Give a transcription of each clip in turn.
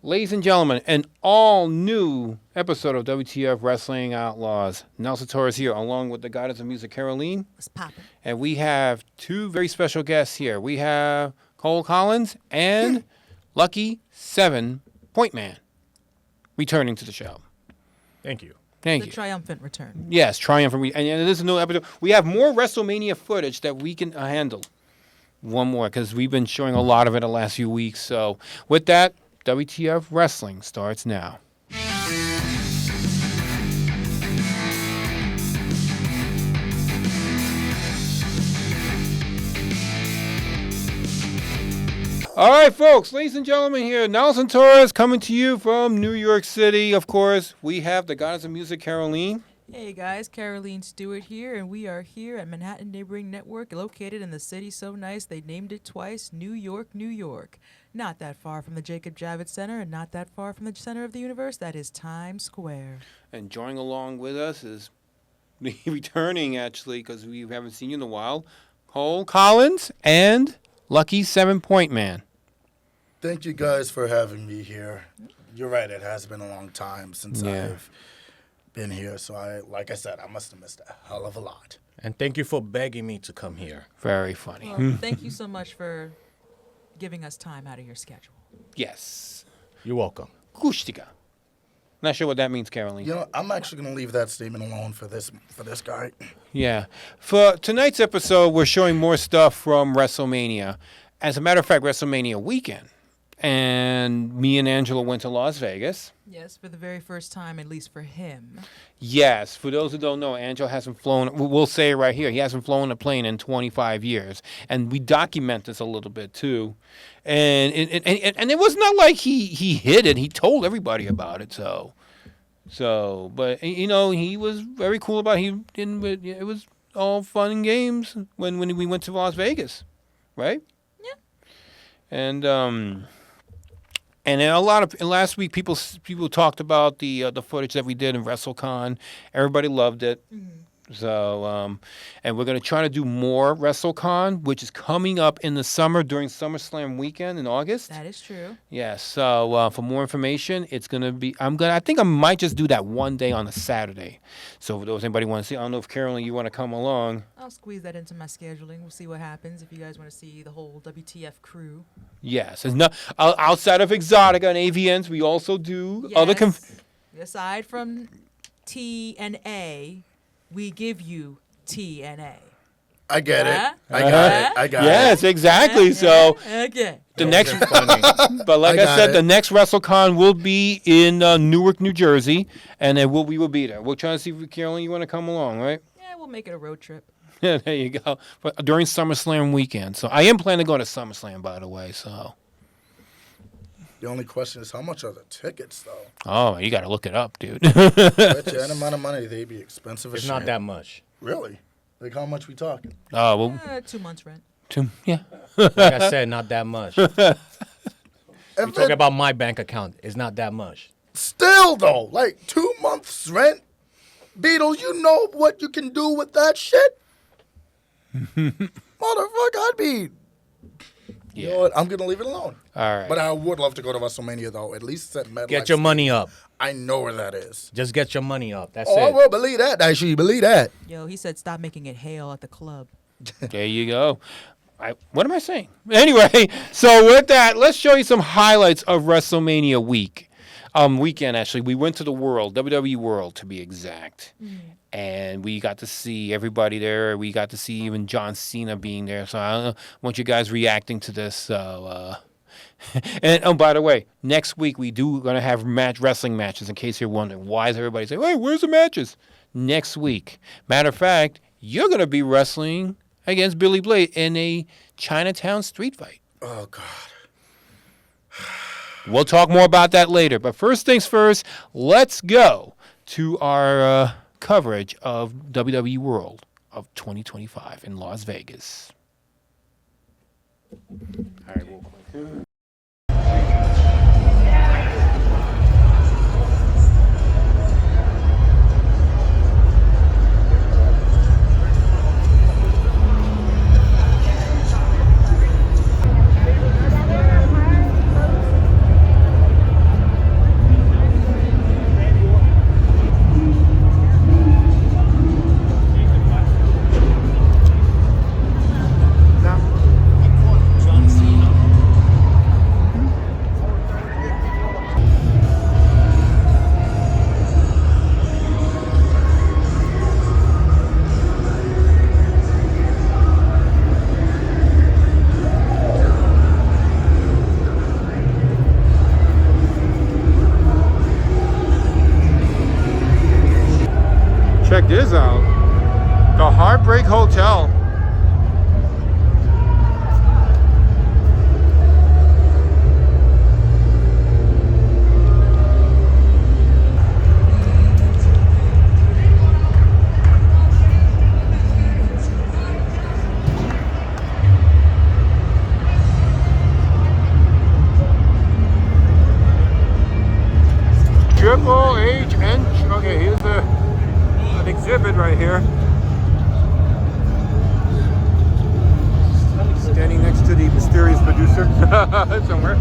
Ladies and gentlemen, an all-new episode of WTF Wrestling Outlaws. Nelson Torres here, along with the goddess of music, Caroline. What's poppin'? And we have two very special guests here. We have Cole Collins and Lucky 7 Point Man returning to the show. Thank you. Thank you. The triumphant return. Yes, triumphant. And this is a new episode. We have more WrestleMania footage that we can handle. One more, because we've been showing a lot of it the last few weeks. So with that, WTF Wrestling starts now. All right, folks, ladies and gentlemen, here, Nelson Torres coming to you from New York City. Of course, we have the goddess of music, Caroline. Hey guys, Caroline Stewart here, and we are here at Manhattan Neighboring Network, located in the city so nice they named it twice, New York, New York. Not that far from the Jacob Javits Center, and not that far from the center of the universe. That is Times Square. And joining along with us is returning, actually, because we haven't seen you in a while, Cole Collins and Lucky 7 Point Man. Thank you guys for having me here. You're right, it has been a long time since I've been here, so like I said, I must have missed a hell of a lot. And thank you for begging me to come here. Very funny. Well, thank you so much for giving us time out of your schedule. Yes. You're welcome. Kustika. Not sure what that means, Caroline. You know, I'm actually going to leave that statement alone for this guy. Yeah. For tonight's episode, we're showing more stuff from WrestleMania. As a matter of fact, WrestleMania Weekend. And me and Angelo went to Las Vegas. Yes, for the very first time, at least for him. Yes. For those who don't know, Angelo hasn't flown, we'll say it right here, he hasn't flown a plane in 25 years. And we document this a little bit, too. And it was not like he hid it. He told everybody about it, So, but, you know, he was very cool about it. It was all fun and games when we went to Las Vegas, right? Yeah. And then last week people talked about the footage that we did in WrestleCon. Everybody loved it. Mm-hmm. So, and we're going to try to do more WrestleCon, which is coming up in the summer during SummerSlam weekend in August. That is true. Yes. So, for more information, it's going to be, I think I might just do that one day on a Saturday. So, for those anybody want to see, I don't know if Carolyn, you want to come along. I'll squeeze that into my scheduling. We'll see what happens if you guys want to see the whole WTF crew. Yes. It's not, outside of Exotica and AVNs, we also do other. Aside from TNA, we give you TNA. I get it. I got it. Yes, exactly. So okay. The next, but like I said, the next WrestleCon will be in Newark, New Jersey, and then we will be there. We'll try to see if Carolyn, you want to come along, right? Yeah, we'll make it a road trip. Yeah, there you go. But during SummerSlam weekend, so I am planning to go to SummerSlam, by the way. So the only question is, how much are the tickets, though? Oh, you got to look it up, dude. Bet you that amount of money, they'd be expensive as shit. It's not that much. Really? Like, how much we talking? Oh, well, 2 months rent. Yeah. Like I said, not that much. You're talking about my bank account. It's not that much. Still, though, like 2 months rent? Beetle, you know what you can do with that shit? Motherfucker, I'd be... You know what? I'm going to leave it alone. All right. But I would love to go to WrestleMania, though. At least at MetLife. Get your money up. I know where that is. Just get your money up. That's I it. will believe that. Actually, believe that. Yo, he said stop making it hail at the club. There you go. What am I saying? Anyway, so with that, let's show you some highlights of WrestleMania weekend, actually. We went to the World, WWE World, to be exact. And we got to see everybody there. We got to see even John Cena being there. So I want you guys reacting to this. So, and by the way, next week we going to have wrestling matches. In case you're wondering, why is everybody saying, "Hey, where's the matches?" Next week. Matter of fact, you're going to be wrestling against Billy Blade in a Chinatown street fight. Oh God. We'll talk more about that later. But first things first, let's go to our coverage of WWE World of 2025 in Las Vegas. All right, real quick. is out. The Heartbreak Hotel. Triple H and okay, here's an exhibit right here. Standing next to the mysterious producer somewhere.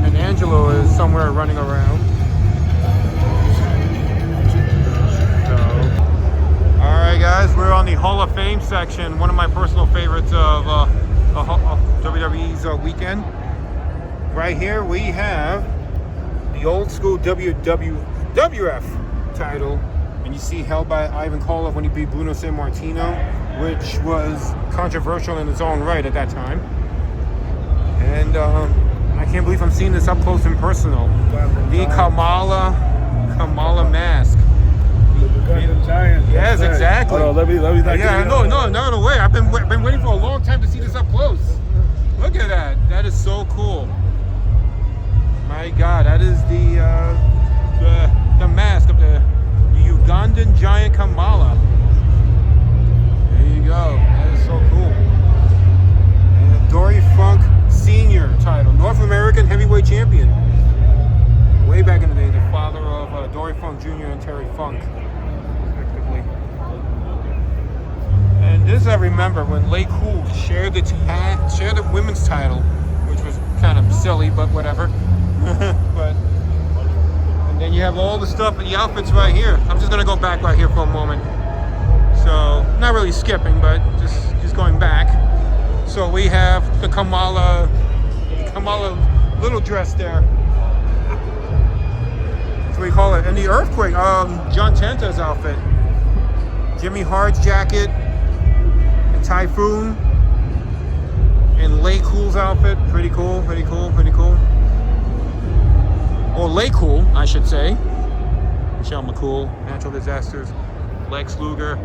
And Angelo is somewhere running around. So, alright guys, we're on the Hall of Fame section. One of my personal favorites of WWE's weekend. Right here we have the old school WWF title, and you see held by Ivan Koloff when he beat Bruno Sammartino, which was controversial in its own right at that time. And I can't believe I'm seeing this up close and personal. The Kamala mask. Yes, exactly. Hold on, let me Yeah, no, not away. I've been waiting for a long time to see this up close. Look at that. That is so cool. My God, that is the mask of the Ugandan giant Kamala. There you go. That is so cool. And the Dory Funk Senior title, North American Heavyweight Champion. Way back in the day, the father of Dory Funk Jr. and Terry Funk, respectively. And this I remember when Lay Cool shared the women's title, which was kind of silly, but whatever. And then you have all the stuff and the outfits right here. I'm just gonna go back right here for a moment. So not really skipping, but just going back. So we have the Kamala little dress there. That's what we call it. And the Earthquake, John Tanta's outfit. Jimmy Hart's jacket, and Typhoon, and Lay Cool's outfit. Pretty cool. Or Lay Cool, I should say. Michelle McCool, Natural Disasters, Lex Luger,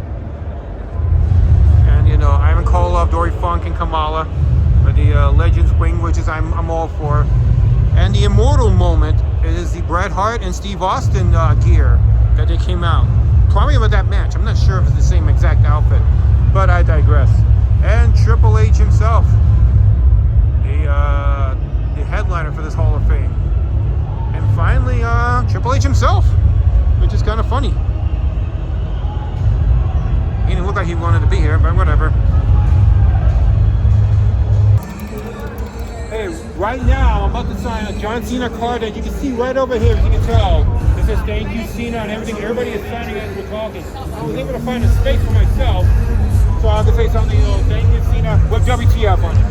and Ivan Koloff, Dory Funk, and Kamala. The Legends Wing, which is I'm all for. And the Immortal moment is the Bret Hart and Steve Austin gear that they came out. Probably about that match. I'm not sure if it's the same exact outfit, but I digress. And Triple H himself, the headliner for this Hall of Fame. And finally, Triple H himself, which is kind of funny. He didn't look like he wanted to be here, but whatever. Hey, right now I'm about to sign a John Cena card that you can see right over here, as you can tell. It says thank you, Cena, and everything. Everybody is signing as we're talking. I was able to find a space for myself, so I can say something, thank you, Cena, with WTF on it.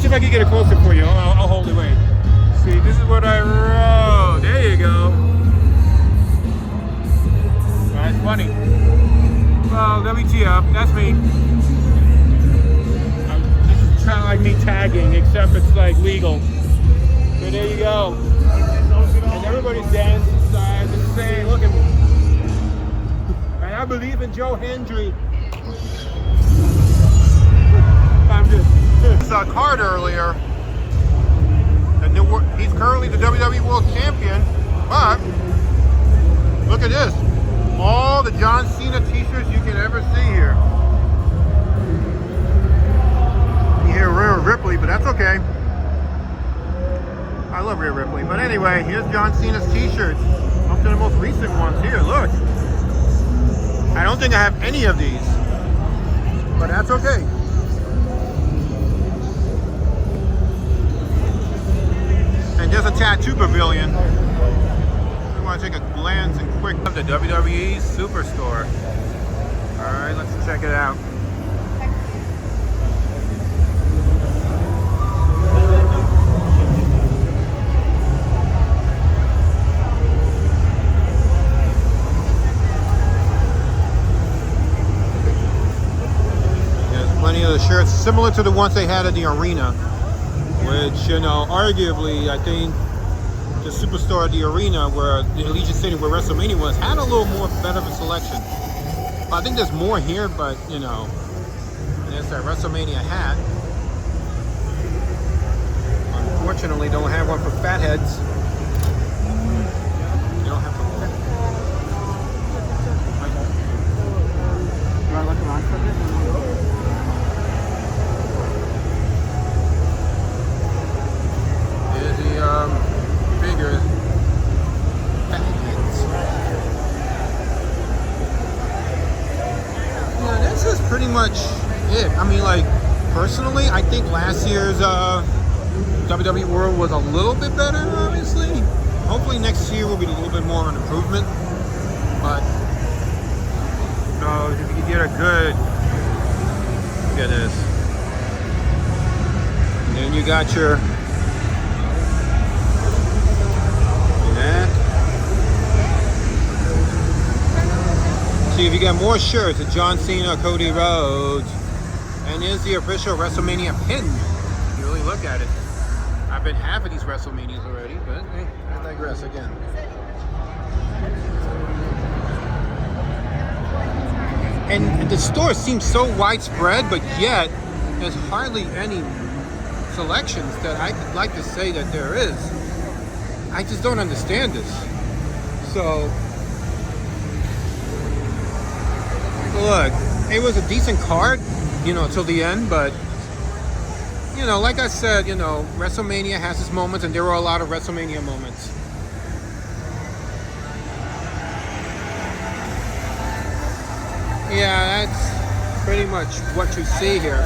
If I can get it closer for you, I'll hold it. Wait. See, this is what I wrote. There you go. That's funny. Well, WTF, that's me. This is kind of like me tagging, except it's like legal. So there you go. And everybody's dancing inside, just saying, look at me. And I believe in Joe Hendry. I'm just. Saw card earlier. He's currently the WWE World Champion, but look at this. All the John Cena t-shirts you can ever see here. You hear Rhea Ripley, but that's okay. I love Rhea Ripley. But anyway, here's John Cena's t-shirts. Up to the most recent ones here, look. I don't think I have any of these, but that's okay. And there's a tattoo pavilion. We want to take a glance and quick of the WWE Superstore. All right, let's check it out. many of the shirts, similar to the ones they had at the arena, which, you know, arguably, I think the Superstore at the arena, where the Allegiant Stadium, where WrestleMania was, had a little more better of a selection. I think there's more here, but, you know, there's that WrestleMania hat. Unfortunately, don't have one for fatheads. You don't have for Here's the figures. Fatheads. Yeah, this is pretty much it. I mean, like, personally, I think last year's WWE World was a little bit better, obviously. Hopefully next year will be a little bit more of an improvement. But, no, if you get a good, look at this. And then you got your, that. See if you got more shirts of John Cena, Cody Rhodes. And here's the official WrestleMania pin. If you really look at it. I've been half of these WrestleManias already, but I digress again. And the store seems so widespread, but yet there's hardly any selections that I'd like to say that there is. I just don't understand this. So, look, it was a decent card, you know, till the end, but you know, like I said, you know, WrestleMania has its moments, and there were a lot of WrestleMania moments. Yeah, that's pretty much what you see here.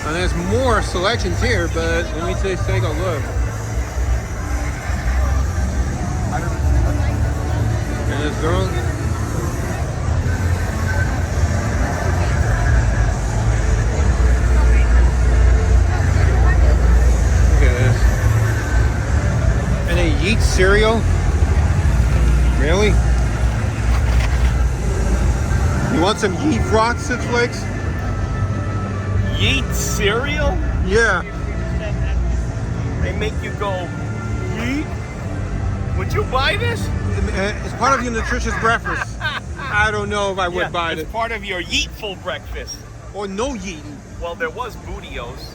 And there's more selections here, but let me just take a look. And this girl. Yeet cereal? Really? You want some Yeet Rock Six Flakes? Yeet cereal? Yeah. They make you go, yeet? Would you buy this? It's part of your nutritious breakfast. I don't know if I would buy it. It's part of your yeetful breakfast. Or no yeeting. Well, there was Bootios.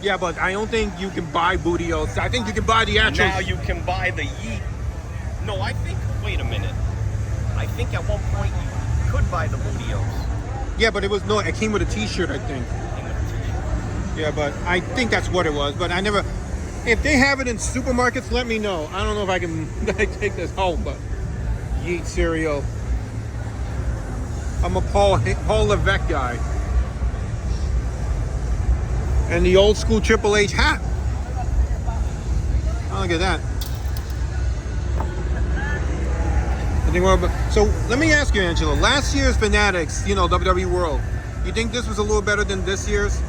Yeah, but I don't think you can buy Bootios. I think you can buy the actual. Now you can buy the yeet. No, I think, wait a minute. I think at one point you could buy the Bootios. Yeah, but it came with a t-shirt, I think. Yeah, but I think that's what it was. But I never, if they have it in supermarkets, let me know. I don't know if I can take this home, but Yeet cereal. I'm a Paul Levesque guy. And the old school Triple H hat. Oh, look at that. So let me ask you, Angelo. Last year's Fanatics, you know, WWE World. You think this was a little better than this year's?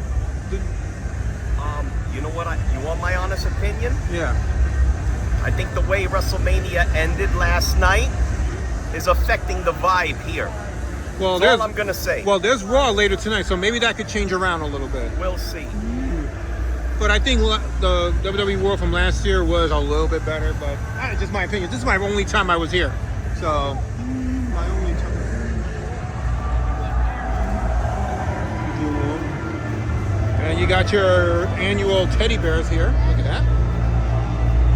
You know what? You want my honest opinion? Yeah. I think the way WrestleMania ended last night is affecting the vibe here. Well, That's all I'm gonna say. Well, there's Raw later tonight, so maybe that could change around a little bit. We'll see. But I think the WWE World from last year was a little bit better, but just my opinion. This is my only time I was here. So, my only time. And you got your annual teddy bears here. Look at that.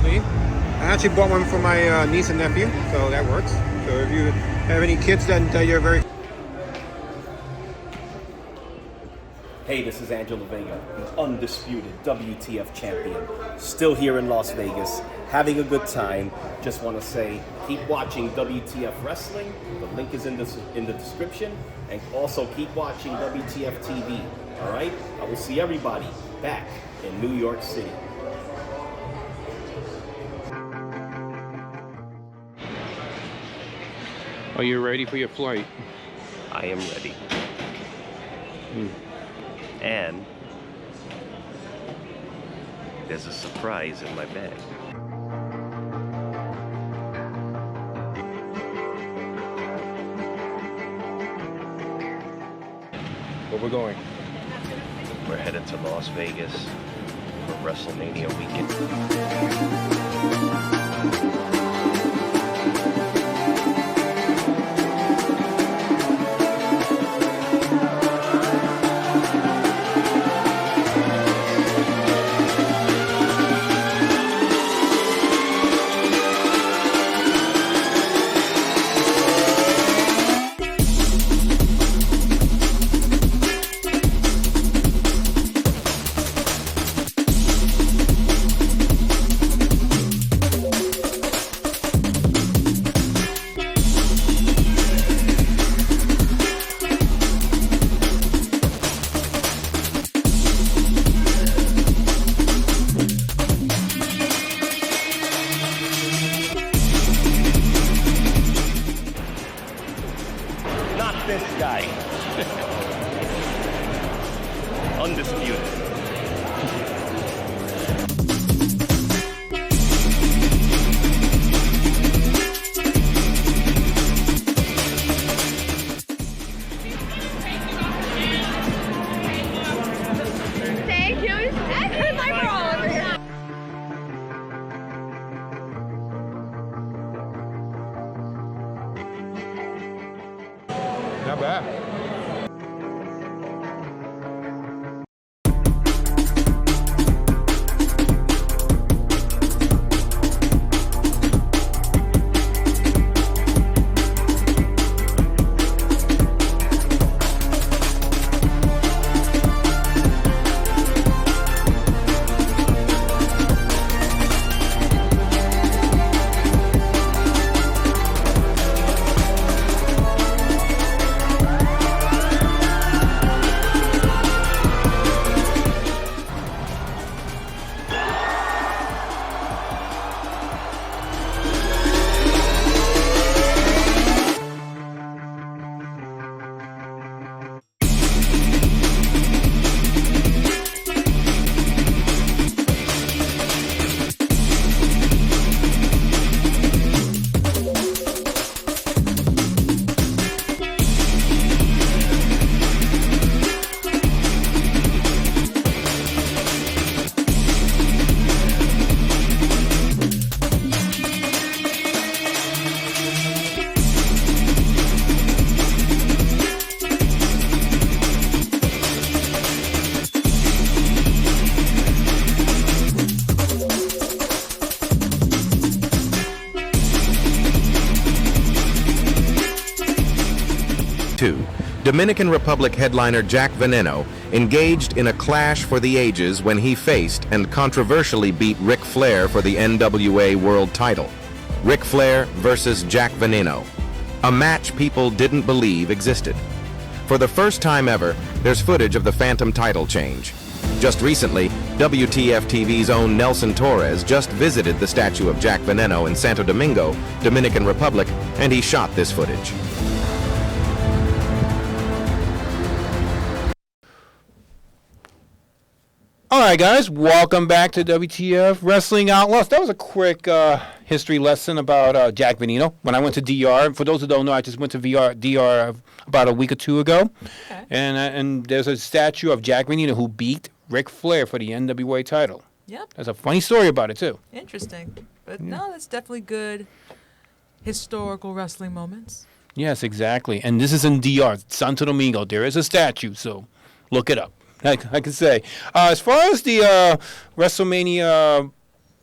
See? I actually bought one for my niece and nephew, so that works. So if you have any kids that you're very... Hey, this is Angelo Vega, the undisputed WTF champion. Still here in Las Vegas, having a good time. Just want to say, keep watching WTF Wrestling. The link is in the description. And also keep watching WTF TV. All right? I will see everybody back in New York City. Are you ready for your flight? I am ready. And there's a surprise in my bag. Where we're going? We're headed to Las Vegas for Wrestlemania Weekend. Not this guy. Undisputed. Thank you. It's my bra over here. Not bad. Dominican Republic headliner Jack Veneno engaged in a clash for the ages when he faced and controversially beat Ric Flair for the NWA World title. Ric Flair versus Jack Veneno. A match people didn't believe existed. For the first time ever, there's footage of the Phantom title change. Just recently, WTF TV's own Nelson Torres just visited the statue of Jack Veneno in Santo Domingo, Dominican Republic, and he shot this footage. All right, guys, welcome back to WTF Wrestling Outlaws. That was a quick history lesson about Jack Veneno. When I went to DR, for those who don't know, I just went to DR about a week or two ago. Okay. And there's a statue of Jack Veneno who beat Ric Flair for the NWA title. Yep. There's a funny story about it, too. Interesting. But no, that's definitely good historical wrestling moments. Yes, exactly. And this is in DR, Santo Domingo. There is a statue, so look it up. I can say. As far as the WrestleMania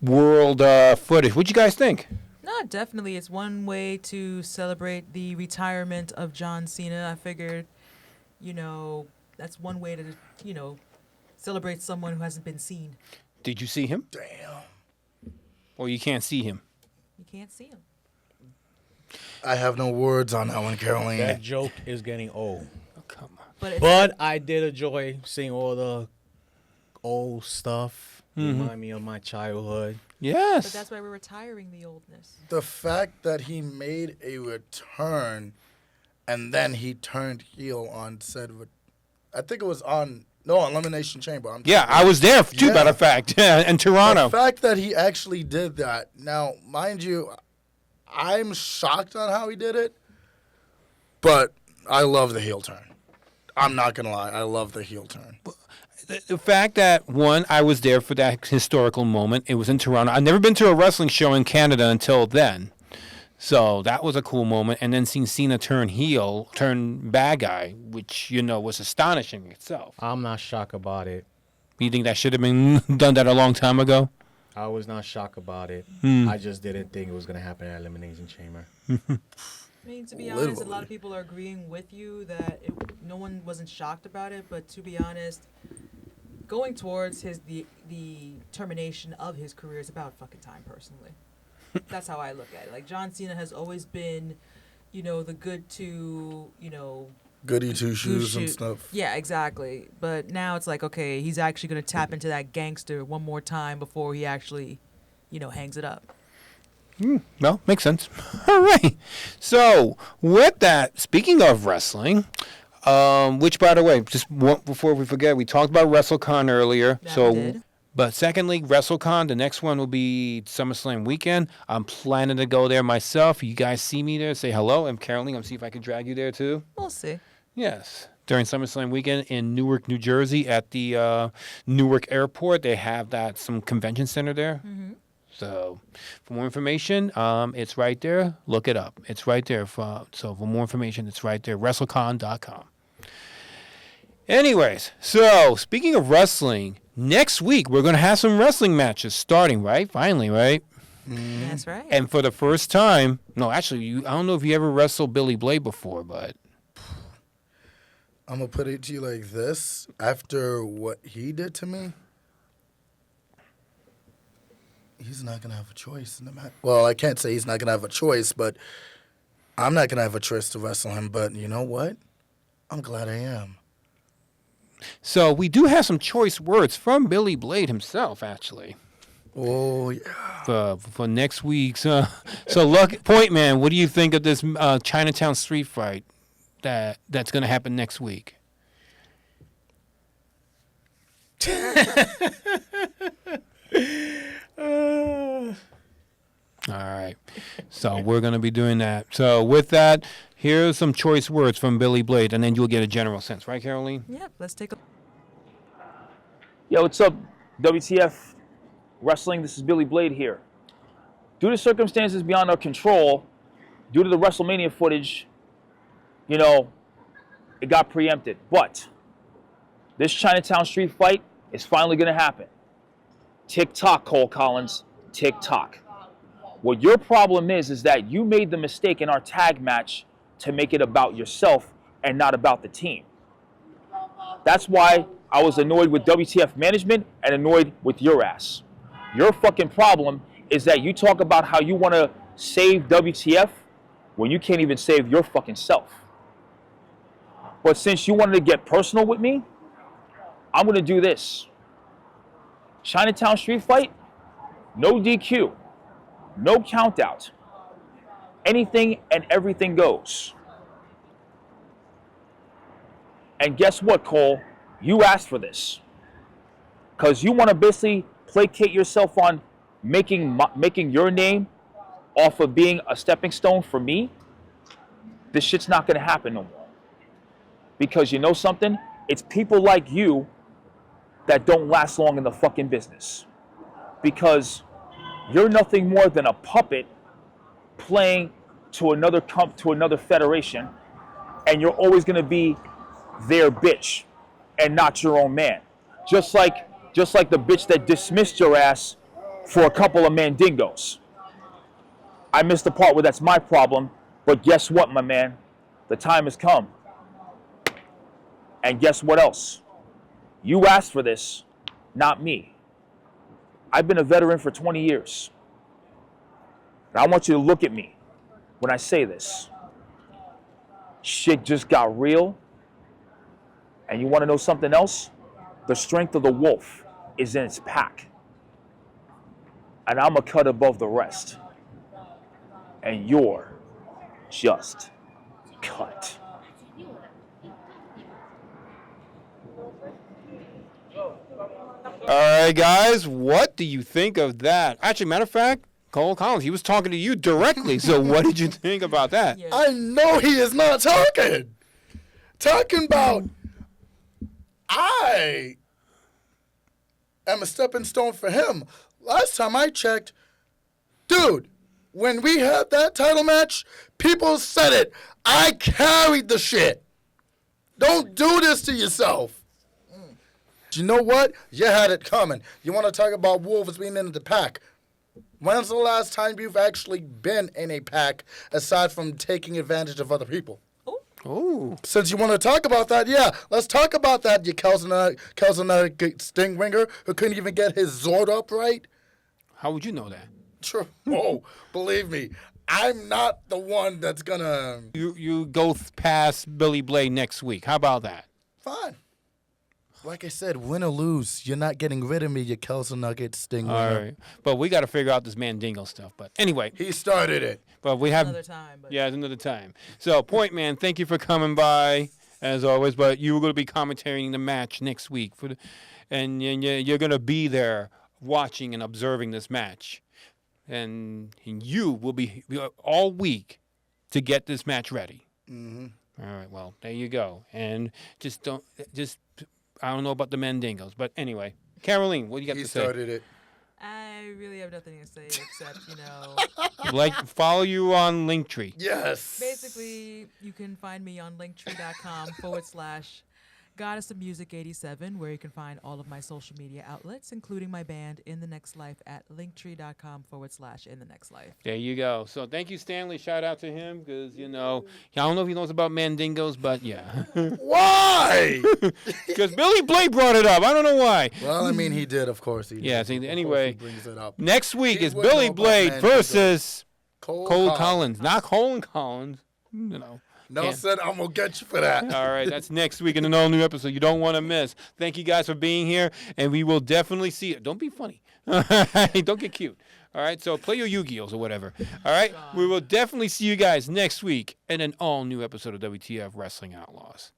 World footage, what'd you guys think? No, definitely. It's one way to celebrate the retirement of John Cena. I figured, that's one way to, celebrate someone who hasn't been seen. Did you see him? Damn. Or you can't see him? You can't see him. I have no words on that one, Caroline. That joke is getting old. Oh, come on. But I did enjoy seeing all the old stuff. Remind me of my childhood. Yes. But that's why we're retiring the oldness. The fact that he made a return and then he turned heel on I think it was on Elimination Chamber. I was there too, matter of fact, in Toronto. The fact that he actually did that. Now, mind you, I'm shocked on how he did it, but I love the heel turn. I'm not gonna lie, I love the heel turn. The fact that, one, I was there for that historical moment. It was in Toronto. I've never been to a wrestling show in Canada until then. So that was a cool moment. And then seeing Cena turn heel, turn bad guy, which, was astonishing itself. I'm not shocked about it. You think that should have been done that a long time ago? I was not shocked about it. I just didn't think it was going to happen at Elimination Chamber. I mean, to be honest, a lot of people are agreeing with you that no one wasn't shocked about it. But to be honest, going towards the termination of his career is about fucking time, personally. That's how I look at it. Like, John Cena has always been, the good to, goody two shoes and stuff. Yeah, exactly. But now it's like, okay, he's actually going to tap into that gangster one more time before he actually, hangs it up. Well, makes sense. All right. So, with that, speaking of wrestling, which, by the way, before we forget, we talked about WrestleCon earlier. That we did. But secondly, WrestleCon, the next one will be SummerSlam weekend. I'm planning to go there myself. You guys see me there, say hello. And Caroline, I'm see if I can drag you there too. We'll see. Yes. During SummerSlam weekend in Newark, New Jersey at the Newark Airport. They have some convention center there. Mm-hmm. So for more information, it's right there. Look it up. It's right there. So for more information, it's right there. WrestleCon.com. Anyways, so speaking of wrestling, next week we're going to have some wrestling matches starting, right? Finally, right? That's right. And for the first time, no, actually, I don't know if you ever wrestled Billy Blade before, but I'm going to put it to you like this. After what he did to me, he's not going to have a choice in the match. Well, I can't say he's not going to have a choice, but I'm not going to have a choice to wrestle him. But you know what? I'm glad I am. So we do have some choice words from Billy Blade himself, actually. Oh, yeah. For next week's. So, Point Man, what do you think of this Chinatown street fight that's going to happen next week? All right. So we're going to be doing that. So with that, here's some choice words from Billy Blade, and then you'll get a general sense. Right, Caroline? Yep, let's take a... Yo, what's up, WTF Wrestling? This is Billy Blade here. Due to circumstances beyond our control, due to the WrestleMania footage, it got preempted. But this Chinatown street fight is finally going to happen. Tick-tock, Cole Collins. Tick-tock. What your problem is that you made the mistake in our tag match to make it about yourself and not about the team. That's why I was annoyed with WTF management and annoyed with your ass. Your fucking problem is that you talk about how you want to save WTF when you can't even save your fucking self. But since you wanted to get personal with me, I'm going to do this. Chinatown street fight, no DQ. No count out. Anything and everything goes. And guess what, Cole? You asked for this. Because you want to basically placate yourself on making your name off of being a stepping stone for me. This shit's not going to happen no more. Because you know something? It's people like you that don't last long in the fucking business. Because you're nothing more than a puppet playing to another federation, and you're always going to be their bitch and not your own man. Just like the bitch that dismissed your ass for a couple of mandingos. I missed the part where that's my problem, but guess what, my man? The time has come. And guess what else? You asked for this, not me. I've been a veteran for 20 years. And I want you to look at me when I say this. Shit just got real. And you want to know something else? The strength of the wolf is in its pack. And I'm a cut above the rest. And you're just cut. All right, guys, what do you think of that? Actually, matter of fact, Cole Collins, he was talking to you directly, so what did you think about that? Yeah. I know he is not talking. Talking about I am a stepping stone for him. Last time I checked, dude, when we had that title match, people said it. I carried the shit. Don't do this to yourself. You know what? You had it coming. You want to talk about wolves being in the pack. When's the last time you've actually been in a pack aside from taking advantage of other people? Oh. Since you want to talk about that, yeah, let's talk about that, you Kelsonatic Stingringer who couldn't even get his Zord up right. How would you know that? True. Oh, believe me, I'm not the one that's gonna... You go past Billy Blade next week. How about that? Fine. Like I said, win or lose, you're not getting rid of me, you Kelsonatic Stingringer. All right. But we got to figure out this Mandingo stuff. But anyway. He started it. But we have... Another time. But... Yeah, it's another time. So, Point Man, thank you for coming by, as always. But you were going to be commentating the match next week. And you're going to be there watching and observing this match. And you will be all week to get this match ready. Mm-hmm. All right, well, there you go. And I don't know about the Mandingos, but anyway. Caroline, what do you got to say? He started it. I really have nothing to say except, follow you on Linktree. Yes. Basically, you can find me on linktree.com/Goddess of Music 87, where you can find all of my social media outlets, including my band In the Next Life at linktree.com/In the Next Life. There you go. So thank you, Stanley. Shout out to him because, I don't know if he knows about Mandingos, but yeah. Why? Because Billy Blade brought it up. I don't know why. Well, I mean, he did, of course. He did. Yeah, see, anyway, he brings it up. Next week He is would Billy know about Blade Mandingos. versus Cole Collins. Not Colin Collins. Nelson, I'm going to get you for that. All right, that's next week in an all-new episode you don't want to miss. Thank you guys for being here, and we will definitely see it. Don't be funny. Don't get cute. All right, so play your Yu-Gi-Ohs or whatever. All right, we will definitely see you guys next week in an all-new episode of WTF Wrestling Outlaws.